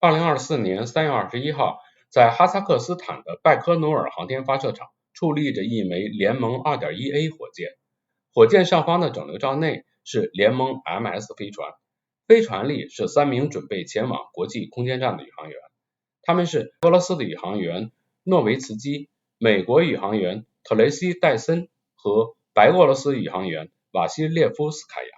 2024年3月21号，在哈萨克斯坦的拜科努尔航天发射场矗立着一枚联盟 2.1A 火箭，火箭上方的整流罩内是联盟 MS 飞船，飞船里是3名准备前往国际空间站的宇航员，他们是俄罗斯的宇航员诺维茨基、美国宇航员特雷西戴森和白俄罗斯宇航员瓦西列夫斯卡娅。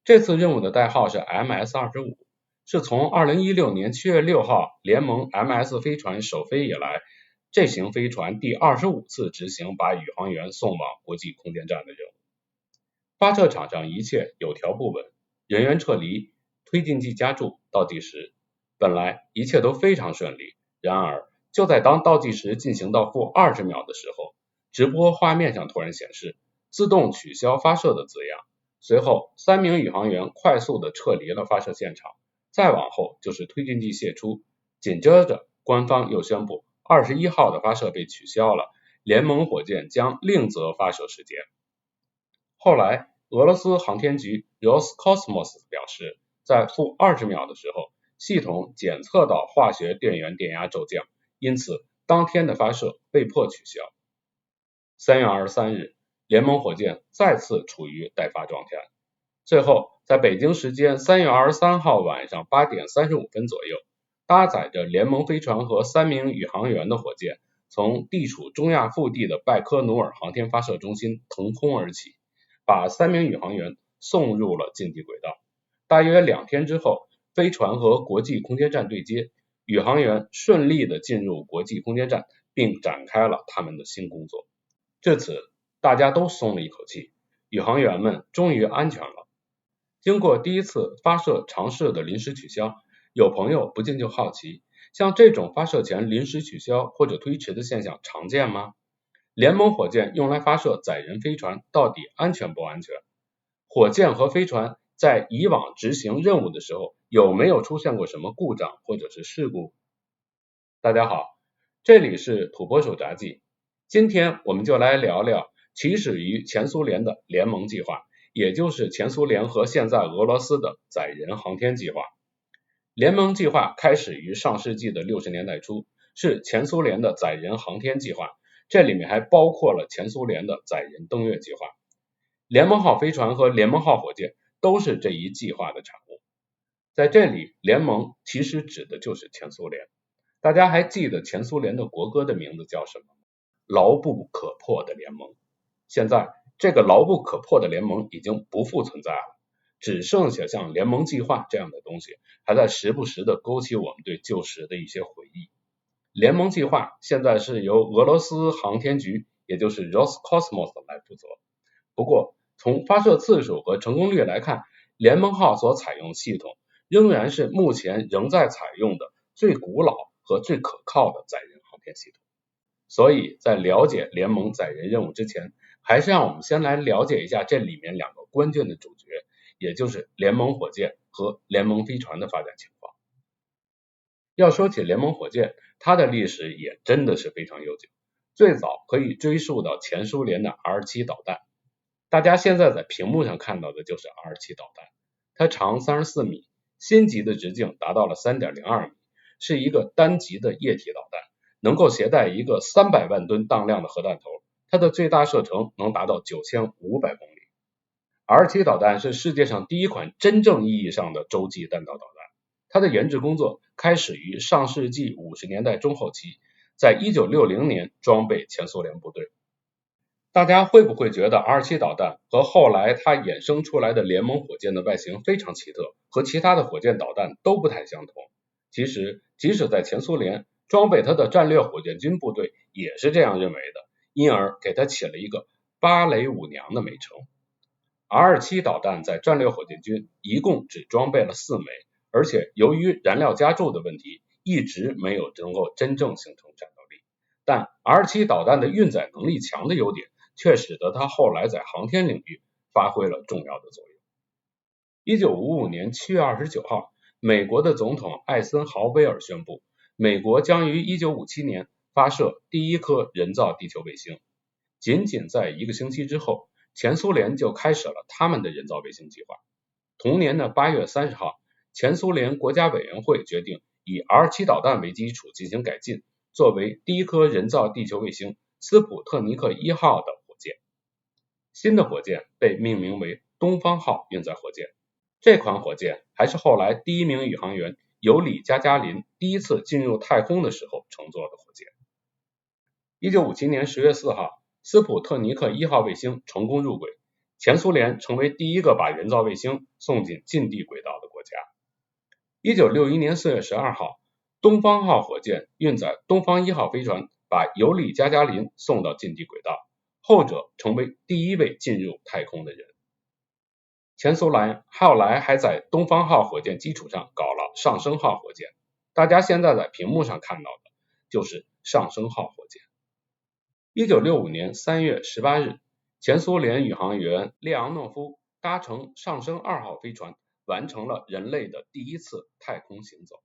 这次任务的代号是 MS-25， 是从2016年7月6号联盟 MS 飞船首飞以来，这型飞船第25次执行把宇航员送往国际空间站的任务。发射场上一切有条不紊，人员撤离，推进剂加注，倒计时，本来一切都非常顺利。然而就在当倒计时进行到-20秒的时候，直播画面上突然显示自动取消发射的字样，随后3名宇航员快速地撤离了发射现场，再往后就是推进剂泄出，紧接着官方又宣布21号的发射被取消了，联盟火箭将另择发射时间。后来俄罗斯航天局 Roscosmos 表示，在-20秒的时候，系统检测到化学电源电压骤降，因此当天的发射被迫取消。3月23日，联盟火箭再次处于待发状态。最后，在北京时间3月23号晚上8点35分左右，搭载着联盟飞船和3名宇航员的火箭，从地处中亚腹地的拜科努尔航天发射中心腾空而起，把3名宇航员送入了近地轨道。大约2天之后，飞船和国际空间站对接，宇航员顺利地进入国际空间站，并展开了他们的新工作。至此，大家都松了一口气，宇航员们终于安全了。经过第一次发射尝试的临时取消，有朋友不禁就好奇，像这种发射前临时取消或者推迟的现象常见吗？联盟火箭用来发射载人飞船到底安全不安全？火箭和飞船在以往执行任务的时候有没有出现过什么故障或者是事故？大家好，这里是土拨鼠杂技，今天我们就来聊聊起始于前苏联的联盟计划，也就是前苏联和现在俄罗斯的载人航天计划。联盟计划开始于上世纪的60年代初，是前苏联的载人航天计划，这里面还包括了前苏联的载人登月计划。联盟号飞船和联盟号火箭都是这一计划的产物。在这里，联盟其实指的就是前苏联。大家还记得前苏联的国歌的名字叫什么吗？牢不可破的联盟。现在这个牢不可破的联盟已经不复存在了，只剩下像联盟计划这样的东西，还在时不时的勾起我们对旧时的一些回忆。联盟计划现在是由俄罗斯航天局，也就是 Roscosmos 来负责。不过从发射次数和成功率来看，联盟号所采用的系统仍然是目前仍在采用的最古老和最可靠的载人航天系统。所以在了解联盟载人任务之前，还是让我们先来了解一下这里面2个关键的主角，也就是联盟火箭和联盟飞船的发展情况。要说起联盟火箭，它的历史也真的是非常悠久，最早可以追溯到前苏联的 R7 导弹。大家现在在屏幕上看到的就是 R7 导弹，它长34米，心级的直径达到了 3.02 米，是一个单级的液体导弹，能够携带一个300万吨当量的核弹头，它的最大射程能达到9500公里。R7 导弹是世界上第一款真正意义上的洲际弹道导弹，它的研制工作开始于上世纪50年代中后期，在1960年装备前苏联部队。大家会不会觉得 R7 导弹和后来它衍生出来的联盟火箭的外形非常奇特，和其他的火箭导弹都不太相同？其实即使在前苏联，装备它的战略火箭军部队也是这样认为的，因而给它起了一个芭蕾舞娘的美称。R7 导弹在战略火箭军一共只装备了4枚，而且由于燃料加注的问题，一直没有能够真正形成战斗力。但 R7 导弹的运载能力强的优点，却使得它后来在航天领域发挥了重要的作用。1955年7月29号，美国的总统艾森豪威尔宣布，美国将于1957年发射第一颗人造地球卫星。仅仅在1个星期之后，前苏联就开始了他们的人造卫星计划。同年的8月30号，前苏联国家委员会决定以 R7 导弹为基础进行改进，作为第一颗人造地球卫星斯普特尼克1号的火箭。新的火箭被命名为东方号运载火箭，这款火箭还是后来第一名宇航员尤里·加加林第一次进入太空的时候乘坐的火箭。1957年10月4号，斯普特尼克1号卫星成功入轨，前苏联成为第一个把人造卫星送进近地轨道的国家。1961年4月12号，东方号火箭运载东方1号飞船把尤里·加加林送到近地轨道，后者成为第一位进入太空的人。前苏联后来还在东方号火箭基础上搞了上升号火箭，大家现在在屏幕上看到的就是上升号火箭。1965年3月18日，前苏联宇航员列昂诺夫搭乘上升2号飞船，完成了人类的第一次太空行走。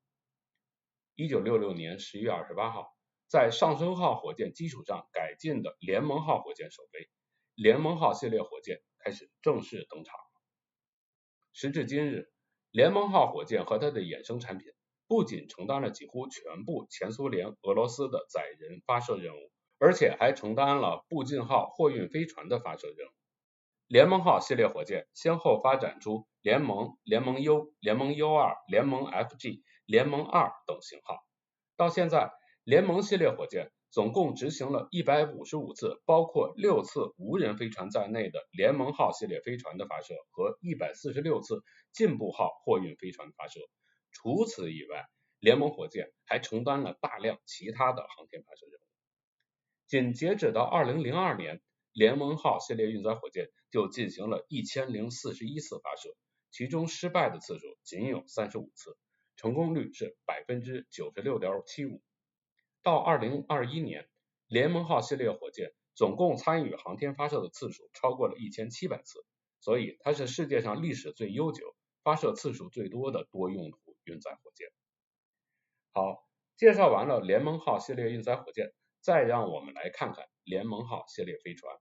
1966年11月28号，在上升号火箭基础上改进的联盟号火箭首飞，联盟号系列火箭开始正式登场。时至今日，联盟号火箭和它的衍生产品不仅承担了几乎全部前苏联、俄罗斯的载人发射任务，而且还承担了步进号货运飞船的发射任务。联盟号系列火箭先后发展出联盟、联盟 U、联盟 U2、联盟 FG、联盟2等型号。到现在，联盟系列火箭总共执行了155次，包括6次无人飞船在内的联盟号系列飞船的发射和146次进步号货运飞船发射。除此以外，联盟火箭还承担了大量其他的航天发射任务。仅截止到2002年，联盟号系列运载火箭就进行了1041次发射，其中失败的次数仅有35次，成功率是 96.75%。到2021年，联盟号系列火箭总共参与航天发射的次数超过了1700次，所以它是世界上历史最悠久、发射次数最多的多用途运载火箭。好，介绍完了联盟号系列运载火箭，再让我们来看看联盟号系列飞船。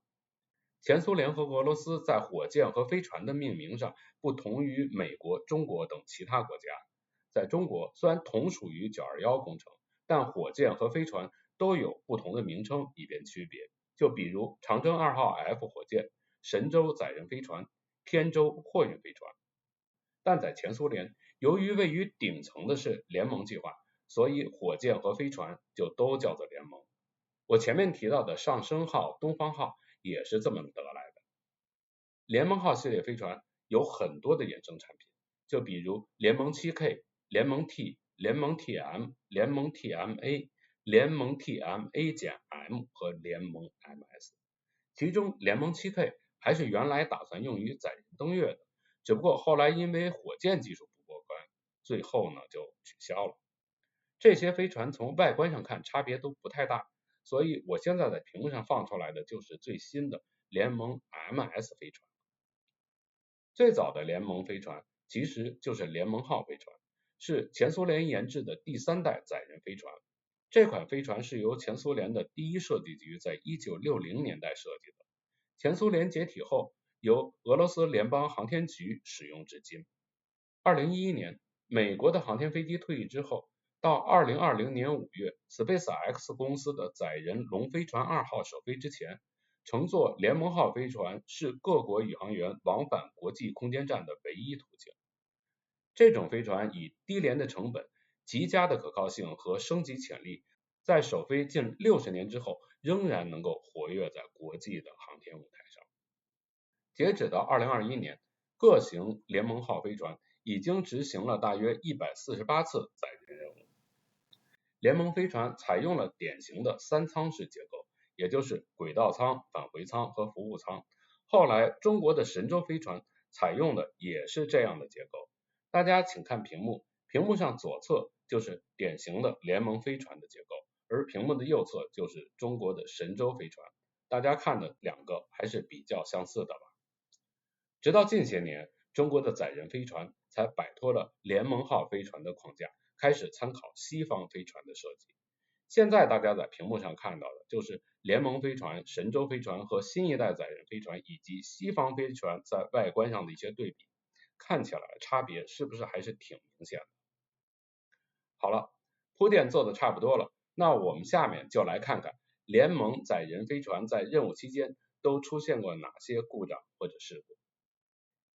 前苏联和俄罗斯在火箭和飞船的命名上不同于美国、中国等其他国家。在中国，虽然同属于921工程，但火箭和飞船都有不同的名称，以便区别。就比如长征2号 F 火箭、神舟载人飞船、天舟货运飞船。但在前苏联，由于位于顶层的是联盟计划，所以火箭和飞船就都叫做联盟。我前面提到的上升号、东方号也是这么得来的。联盟号系列飞船有很多的衍生产品，就比如联盟 7K、联盟 T、联盟 TM、联盟 TMA、联盟 TMA-M 和联盟 MS。其中联盟 7K 还是原来打算用于载人登月的，只不过后来因为火箭技术不过关，最后呢就取消了。这些飞船从外观上看差别都不太大，所以我现在在屏幕上放出来的就是最新的联盟 MS 飞船。最早的联盟飞船其实就是联盟号飞船，是前苏联研制的第3代载人飞船。这款飞船是由前苏联的第一设计局在1960年代设计的，前苏联解体后由俄罗斯联邦航天局使用至今。2011年，美国的航天飞机退役之后，到2020年5月 SpaceX 公司的载人龙飞船2号首飞之前，乘坐联盟号飞船是各国宇航员往返国际空间站的唯一途径。这种飞船以低廉的成本、极佳的可靠性和升级潜力，在首飞近60年之后，仍然能够活跃在国际的航天舞台上。截止到2021年，各型联盟号飞船已经执行了大约148次载人任务。联盟飞船采用了典型的3舱式结构，也就是轨道舱、返回舱和服务舱。后来中国的神舟飞船采用的也是这样的结构。大家请看屏幕，屏幕上左侧就是典型的联盟飞船的结构，而屏幕的右侧就是中国的神舟飞船。大家看的两个还是比较相似的吧。直到近些年，中国的载人飞船才摆脱了联盟号飞船的框架，开始参考西方飞船的设计。现在大家在屏幕上看到的就是联盟飞船、神舟飞船和新一代载人飞船以及西方飞船在外观上的一些对比，看起来差别是不是还是挺明显的？好了，铺垫做的差不多了，那我们下面就来看看联盟载人飞船在任务期间都出现过哪些故障或者事故。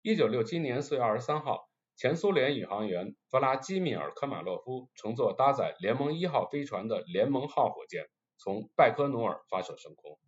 1967年4月23号，前苏联宇航员弗拉基米尔·科马洛夫乘坐搭载联盟1号飞船的联盟号火箭从拜科努尔发射升空。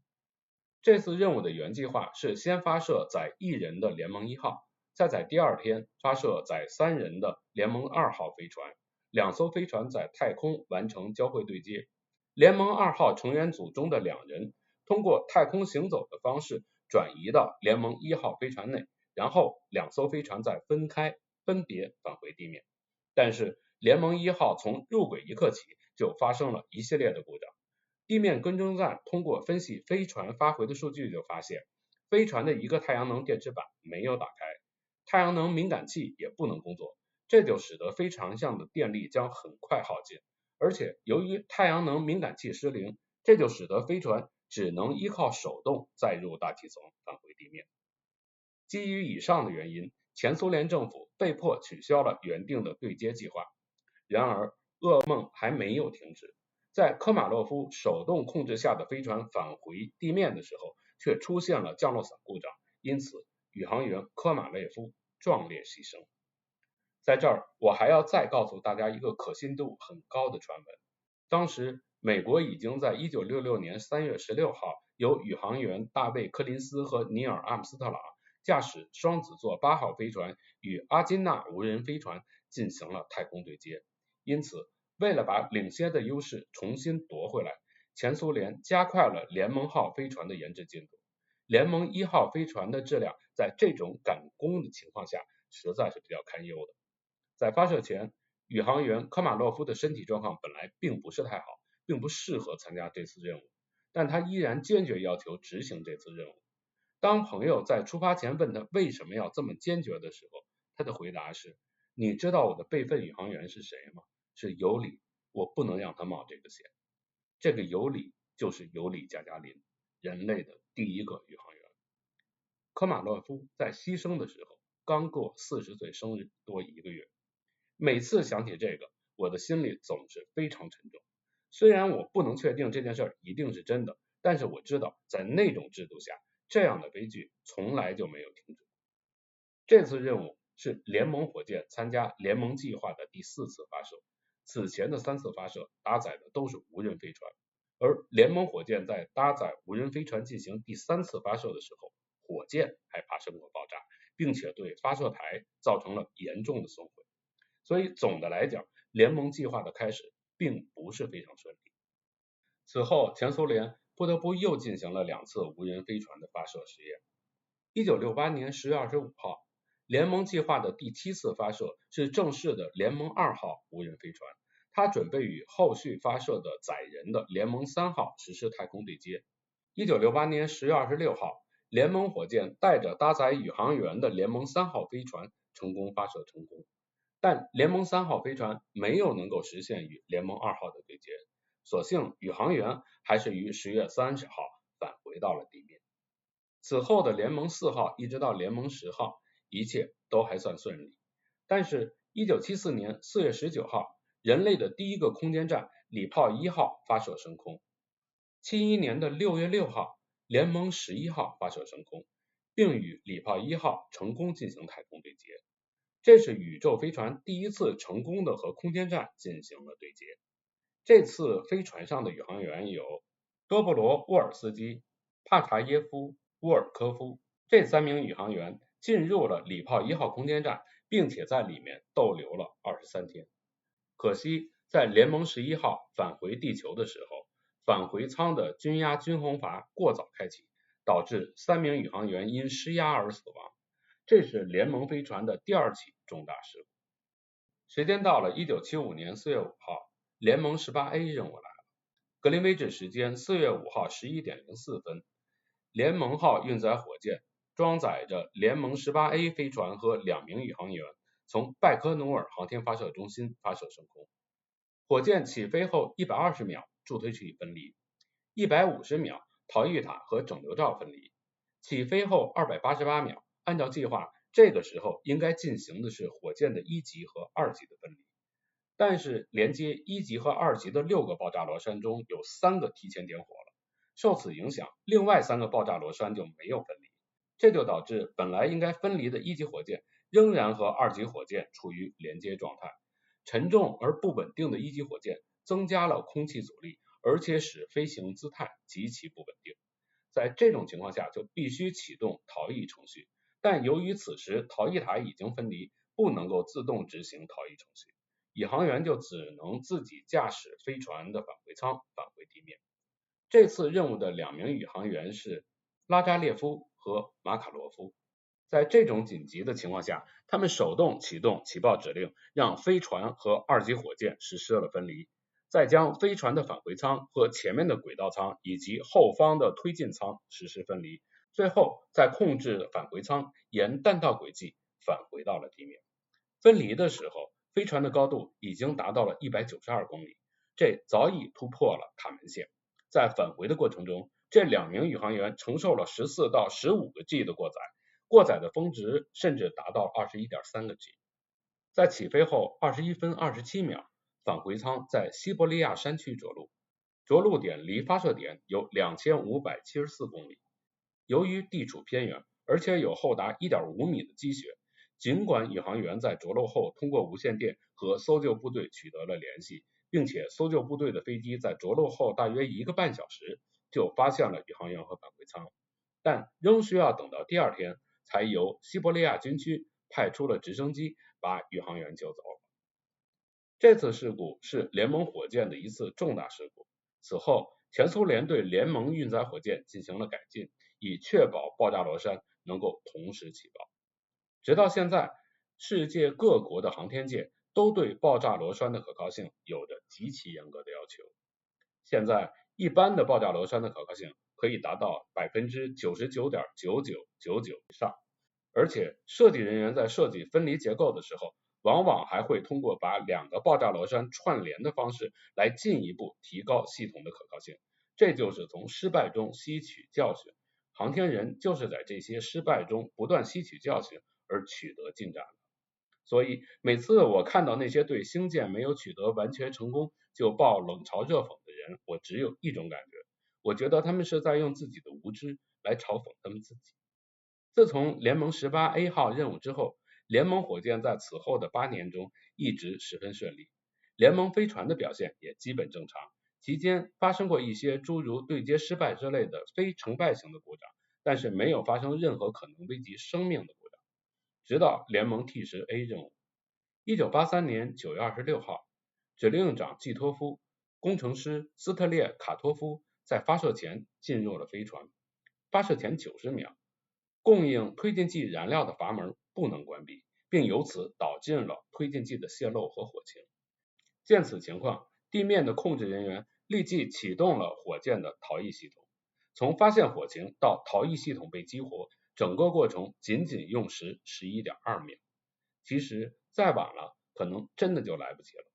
这次任务的原计划是先发射载1人的联盟1号，再在第二天发射载3人的联盟2号飞船，两艘飞船在太空完成交会对接。联盟2号成员组中的2人通过太空行走的方式转移到联盟1号飞船内，然后两艘飞船再分别返回地面。但是联盟1号从入轨一刻起就发生了一系列的故障。地面跟踪站通过分析飞船发回的数据就发现，飞船的一个太阳能电池板没有打开，太阳能敏感器也不能工作，这就使得飞船上的电力将很快耗尽。而且由于太阳能敏感器失灵，这就使得飞船只能依靠手动载入大气层返回地面。基于以上的原因，前苏联政府被迫取消了原定的对接计划。然而噩梦还没有停止，在科马洛夫手动控制下的飞船返回地面的时候，却出现了降落伞故障，因此宇航员科马列夫壮烈牺牲。在这儿我还要再告诉大家一个可信度很高的传闻，当时美国已经在1966年3月16号由宇航员大卫柯林斯和尼尔阿姆斯特朗驾驶双子座8号飞船与阿金纳无人飞船进行了太空对接。因此为了把领先的优势重新夺回来，前苏联加快了联盟号飞船的研制进度。联盟1号飞船的质量在这种赶工的情况下实在是比较堪忧的。在发射前，宇航员科马洛夫的身体状况本来并不是太好，并不适合参加这次任务，但他依然坚决要求执行这次任务。当朋友在出发前问他为什么要这么坚决的时候，他的回答是：你知道我的备份宇航员是谁吗？是尤里，我不能让他冒这个险。这个尤里就是尤里加加林，人类的第一个宇航员。科马洛夫在牺牲的时候刚过40岁生日多1个月。每次想起这个，我的心里总是非常沉重。虽然我不能确定这件事一定是真的，但是我知道在那种制度下，这样的悲剧从来就没有停止。这次任务是联盟火箭参加联盟计划的第4次发射，此前的3次发射搭载的都是无人飞船，而联盟火箭在搭载无人飞船进行第3次发射的时候，火箭还发生过爆炸，并且对发射台造成了严重的损毁。所以总的来讲，联盟计划的开始并不是非常顺利。此后，前苏联不得不又进行了2次无人飞船的发射实验。1968年10月25号，联盟计划的第7次发射是正式的联盟2号无人飞船，它准备与后续发射的载人的联盟3号实施太空对接。1968年10月26号，联盟火箭带着搭载宇航员的联盟3号飞船成功发射成功。但联盟3号飞船没有能够实现与联盟2号的对接，所幸宇航员还是于10月30号返回到了地面。此后的联盟4号一直到联盟10号，一切都还算顺利。但是1974年4月19号，人类的第一个空间站礼炮1号发射升空。71年的6月6号，联盟11号发射升空，并与礼炮1号成功进行太空对接。这是宇宙飞船第一次成功的和空间站进行了对接。这次飞船上的宇航员有多布罗沃尔斯基、帕查耶夫、沃尔科夫，这3名宇航员进入了礼炮1号空间站，并且在里面逗留了23天。可惜在联盟11号返回地球的时候，返回舱的均压均衡阀过早开启，导致3名宇航员因失压而死亡。这是联盟飞船的第2起重大事故。时间到了1975年4月5号，联盟 18A 任务来了。格林威治时间4月5号11点04分，联盟号运载火箭装载着联盟 18A 飞船和2名宇航员从拜科努尔航天发射中心发射升空。火箭起飞后120秒助推器分离，150秒逃逸塔和整流罩分离，起飞后288秒，按照计划，这个时候应该进行的是火箭的1级和2级的分离。但是连接1级和2级的6个爆炸螺栓中有3个提前点火了，受此影响，另外3个爆炸螺栓就没有分离，这就导致本来应该分离的1级火箭仍然和2级火箭处于连接状态。沉重而不稳定的1级火箭增加了空气阻力，而且使飞行姿态极其不稳定。在这种情况下就必须启动逃逸程序，但由于此时逃逸塔已经分离，不能够自动执行逃逸程序，宇航员就只能自己驾驶飞船的返回舱返回地面。这次任务的2名宇航员是拉扎列夫和马卡罗夫。在这种紧急的情况下，他们手动启动起爆指令，让飞船和2级火箭实施了分离，再将飞船的返回舱和前面的轨道舱以及后方的推进舱实施分离，最后再控制返回舱沿弹道轨迹返回到了地面。分离的时候，飞船的高度已经达到了192公里，这早已突破了卡门线。在返回的过程中，这2名宇航员承受了14到15个 G 的过载，过载的峰值甚至达到 21.3 个 G。 在起飞后21分27秒，返回舱在西伯利亚山区着陆，着陆点离发射点有2574公里。由于地处偏远，而且有厚达 1.5 米的积雪，尽管宇航员在着陆后通过无线电和搜救部队取得了联系，并且搜救部队的飞机在着陆后大约1个半小时就发现了宇航员和返回舱，但仍需要等到第2天才由西伯利亚军区派出了直升机把宇航员救走了。这次事故是联盟火箭的一次重大事故，此后前苏联对联盟运载火箭进行了改进，以确保爆炸螺栓能够同时起爆。直到现在，世界各国的航天界都对爆炸螺栓的可靠性有着极其严格的要求。现在一般的爆炸螺栓的可靠性可以达到 99.9999% 以上，而且设计人员在设计分离结构的时候，往往还会通过把2个爆炸螺栓串联的方式来进一步提高系统的可靠性，这就是从失败中吸取教训。航天人就是在这些失败中不断吸取教训而取得进展的。所以每次我看到那些对星舰没有取得完全成功就爆冷嘲热讽的人，我只有一种感觉，我觉得他们是在用自己的无知来嘲讽他们自己。自从联盟 18A 号任务之后，联盟火箭在此后的8年中一直十分顺利，联盟飞船的表现也基本正常，期间发生过一些诸如对接失败之类的非成败型的故障，但是没有发生任何可能危及生命的故障。直到联盟 T10A 任务，1983年9月26号，指令长季托夫、工程师斯特列卡托夫在发射前进入了飞船，发射前90秒，供应推进剂燃料的阀门不能关闭，并由此导致了推进剂的泄漏和火情。见此情况，地面的控制人员立即启动了火箭的逃逸系统，从发现火情到逃逸系统被激活，整个过程仅用时 11.2 秒。其实再晚了，可能真的就来不及了。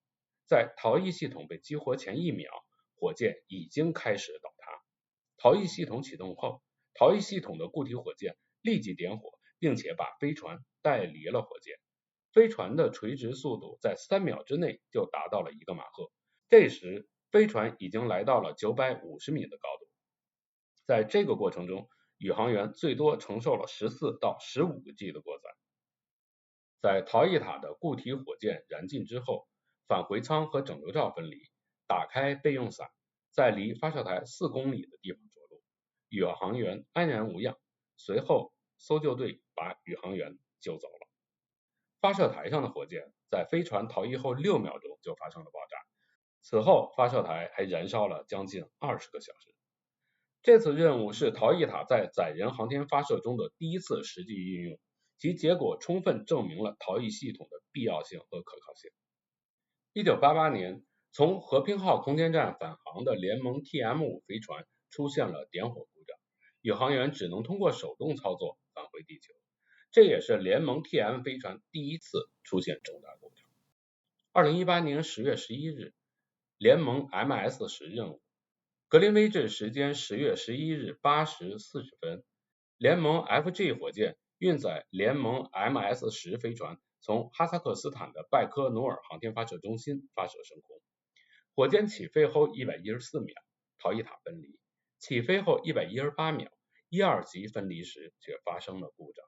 在逃逸系统被激活前1秒，火箭已经开始倒塌。逃逸系统启动后，逃逸系统的固体火箭立即点火，并且把飞船带离了火箭。飞船的垂直速度在3秒之内就达到了1个马赫，这时飞船已经来到了950米的高度。在这个过程中，宇航员最多承受了14到15个 G 的过载。在逃逸塔的固体火箭燃尽之后，返回舱和整流罩分离，打开备用伞，在离发射台4公里的地方着陆，宇航员安然无恙。随后搜救队把宇航员救走了。发射台上的火箭在飞船逃逸后6秒钟就发生了爆炸，此后发射台还燃烧了将近20个小时。这次任务是逃逸塔在载人航天发射中的第一次实际运用，其结果充分证明了逃逸系统的必要性和可靠性。1988年，从和平号空间站返航的联盟 TM5 飞船出现了点火故障，宇航员只能通过手动操作返回地球，这也是联盟 TM 飞船第一次出现重大故障。2018年10月11日，联盟 MS-10 任务，格林威治时间10月11日8时40分，联盟 FG 火箭运载联盟 MS-10 飞船从哈萨克斯坦的拜科努尔航天发射中心发射升空。火箭起飞后114秒，逃逸塔分离，起飞后118秒，1、2级分离时却发生了故障。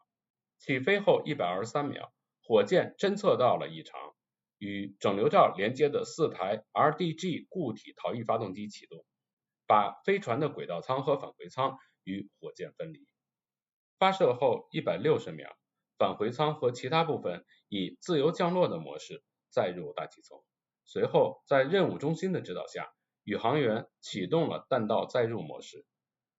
起飞后123秒，火箭侦测到了异常，与整流罩连接的4台 RDG 固体逃逸发动机启动，把飞船的轨道舱和返回舱与火箭分离。发射后160秒，返回舱和其他部分以自由降落的模式载入大气层。随后在任务中心的指导下，宇航员启动了弹道载入模式。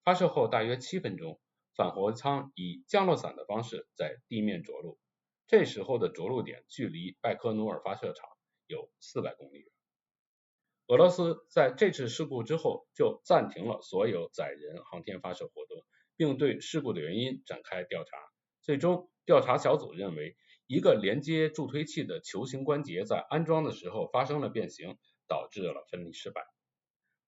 发射后大约7分钟，返回舱以降落伞的方式在地面着陆。这时候的着陆点距离拜科努尔发射场有400公里远。俄罗斯在这次事故之后就暂停了所有载人航天发射活动，并对事故的原因展开调查。最终，调查小组认为，一个连接助推器的球形关节在安装的时候发生了变形，导致了分离失败。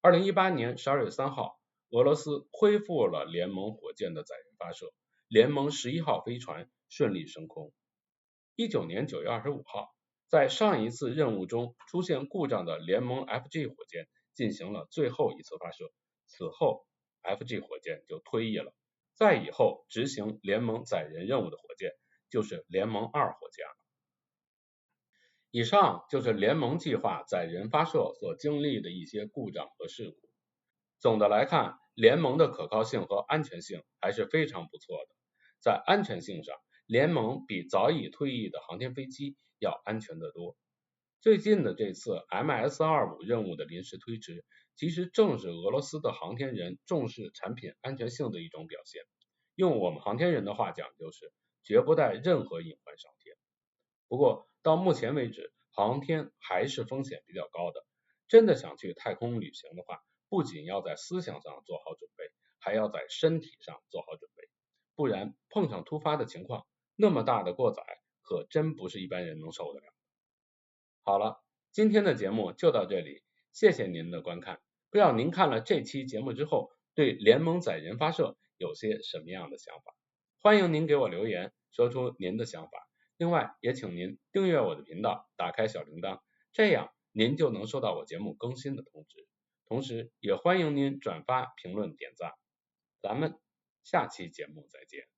2018年12月3号，俄罗斯恢复了联盟火箭的载人发射，联盟11号飞船顺利升空。19年9月25号，在上一次任务中出现故障的联盟 FG 火箭进行了最后一次发射，此后 FG 火箭就退役了。再以后执行联盟载人任务的火箭就是联盟2火箭了。以上就是联盟计划载人发射所经历的一些故障和事故。总的来看，联盟的可靠性和安全性还是非常不错的。在安全性上，联盟比早已退役的航天飞机要安全得多。最近的这次 MS-25 任务的临时推迟，其实正是俄罗斯的航天人重视产品安全性的一种表现。用我们航天人的话讲，就是绝不带任何隐患上天。不过到目前为止，航天还是风险比较高的。真的想去太空旅行的话，不仅要在思想上做好准备，还要在身体上做好准备。不然碰上突发的情况，那么大的过载可真不是一般人能受得了。好了，今天的节目就到这里，谢谢您的观看。不知道您看了这期节目之后，对联盟载人发射有些什么样的想法？欢迎您给我留言，说出您的想法。另外，也请您订阅我的频道，打开小铃铛，这样您就能收到我节目更新的通知。同时，也欢迎您转发、评论、点赞。咱们下期节目再见。